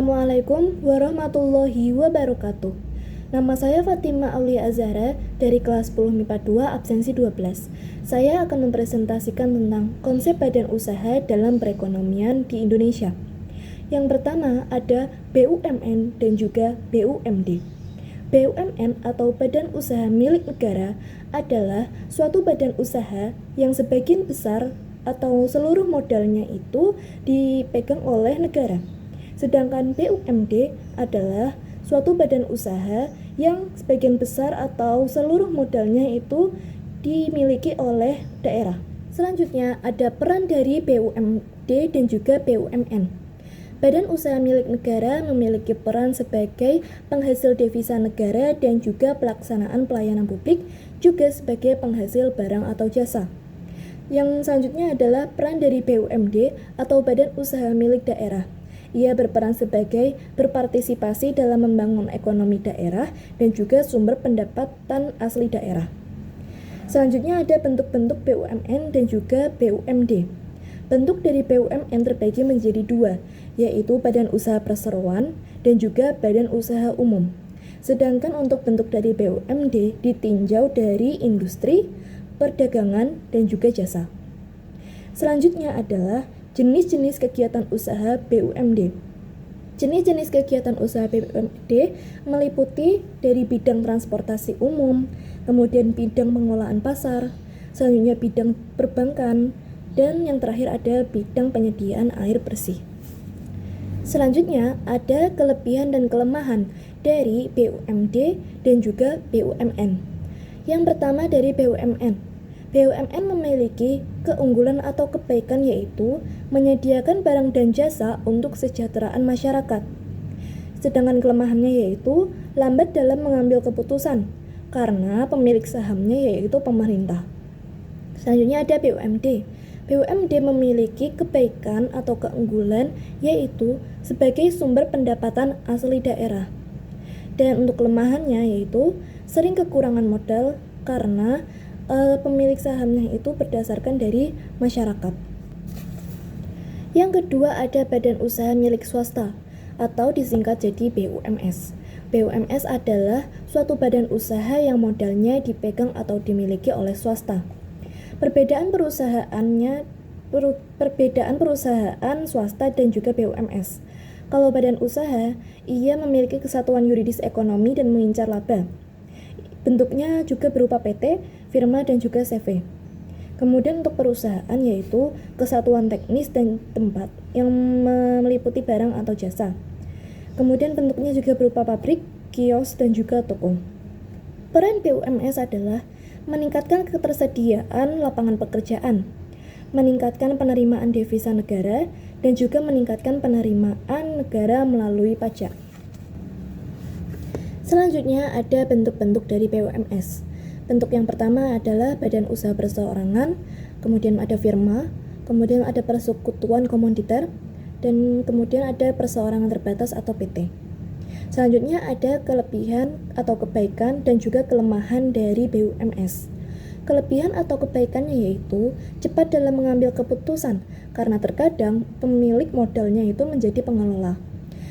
Assalamualaikum warahmatullahi wabarakatuh. Nama saya Fatima Aulia Azhara dari kelas 10 MIPA 2 absensi 12. Saya akan mempresentasikan tentang konsep badan usaha dalam perekonomian di Indonesia. Yang pertama ada BUMN dan juga BUMD. BUMN atau Badan Usaha Milik Negara adalah suatu badan usaha yang sebagian besar atau seluruh modalnya itu dipegang oleh negara. Sedangkan BUMD adalah suatu badan usaha yang sebagian besar atau seluruh modalnya itu dimiliki oleh daerah. Selanjutnya ada peran dari BUMD dan juga BUMN. Badan usaha milik negara memiliki peran sebagai penghasil devisa negara dan juga pelaksanaan pelayanan publik, juga sebagai penghasil barang atau jasa. Yang selanjutnya adalah peran dari BUMD atau badan usaha milik daerah. Ia berperan sebagai berpartisipasi dalam membangun ekonomi daerah dan juga sumber pendapatan asli daerah. Selanjutnya ada bentuk-bentuk BUMN dan juga BUMD. Bentuk dari BUMN terbagi menjadi dua, yaitu badan usaha perseroan dan juga badan usaha umum. Sedangkan untuk bentuk dari BUMD ditinjau dari industri, perdagangan, dan juga jasa. Selanjutnya adalah jenis-jenis kegiatan usaha BUMD. Jenis-jenis kegiatan usaha BUMD meliputi dari bidang transportasi umum, kemudian bidang pengolahan pasar, selanjutnya bidang perbankan, dan yang terakhir ada bidang penyediaan air bersih. Selanjutnya ada kelebihan dan kelemahan dari BUMD dan juga BUMN. Yang pertama dari BUMN. BUMN memiliki keunggulan atau kebaikan yaitu menyediakan barang dan jasa untuk kesejahteraan masyarakat. Sedangkan kelemahannya yaitu lambat dalam mengambil keputusan karena pemilik sahamnya yaitu pemerintah. Selanjutnya ada BUMD. BUMD memiliki kebaikan atau keunggulan yaitu sebagai sumber pendapatan asli daerah. Dan untuk kelemahannya yaitu sering kekurangan modal karena pemilik sahamnya itu berdasarkan dari masyarakat. Yang kedua ada badan usaha milik swasta atau disingkat jadi BUMS. BUMS adalah suatu badan usaha yang modalnya dipegang atau dimiliki oleh swasta. Perbedaan perusahaan swasta dan juga BUMS. Kalau badan usaha, ia memiliki kesatuan yuridis ekonomi dan mengincar laba. Bentuknya juga berupa PT, firma, dan juga CV. Kemudian untuk perusahaan yaitu kesatuan teknis dan tempat yang meliputi barang atau jasa. Kemudian bentuknya juga berupa pabrik, kios, dan juga toko. Peran BUMS adalah meningkatkan ketersediaan lapangan pekerjaan, meningkatkan penerimaan devisa negara, dan juga meningkatkan penerimaan negara melalui pajak. Selanjutnya ada bentuk-bentuk dari BUMS. Bentuk yang pertama adalah badan usaha perseorangan, kemudian ada firma, kemudian ada persekutuan komoditer, dan kemudian ada perseorangan terbatas atau PT. Selanjutnya ada kelebihan atau kebaikan dan juga kelemahan dari BUMS. Kelebihan atau kebaikannya yaitu cepat dalam mengambil keputusan karena terkadang pemilik modalnya itu menjadi pengelola.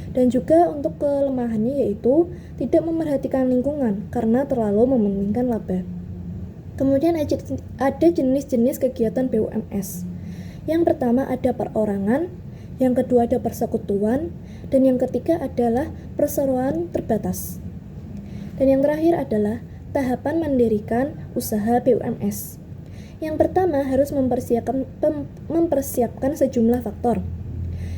Dan juga untuk kelemahannya yaitu tidak memerhatikan lingkungan karena terlalu mementingkan laba. Kemudian ada jenis-jenis kegiatan BUMS. Yang pertama ada perorangan, yang kedua ada persekutuan, dan yang ketiga adalah perseroan terbatas. Dan yang terakhir adalah tahapan mendirikan usaha BUMS. Yang pertama harus mempersiapkan sejumlah faktor.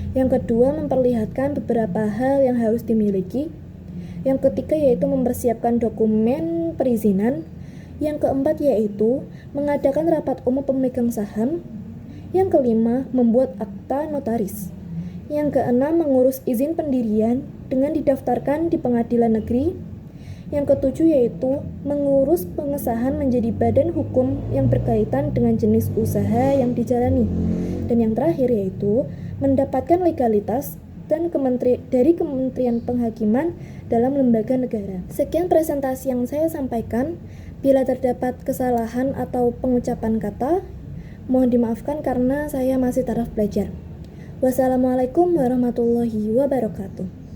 Yang kedua memperlihatkan beberapa hal yang harus dimiliki. Yang ketiga yaitu mempersiapkan dokumen perizinan. Yang keempat yaitu mengadakan rapat umum pemegang saham. Yang kelima membuat akta notaris. Yang keenam mengurus izin pendirian dengan didaftarkan di pengadilan negeri. Yang ketujuh yaitu mengurus pengesahan menjadi badan hukum yang berkaitan dengan jenis usaha yang dijalani. Dan yang terakhir yaitu mendapatkan legalitas dan dari Kementerian Penghakiman dalam lembaga negara. Sekian presentasi yang saya sampaikan. Bila terdapat kesalahan atau pengucapan kata, mohon dimaafkan karena saya masih taraf belajar. Wassalamualaikum warahmatullahi wabarakatuh.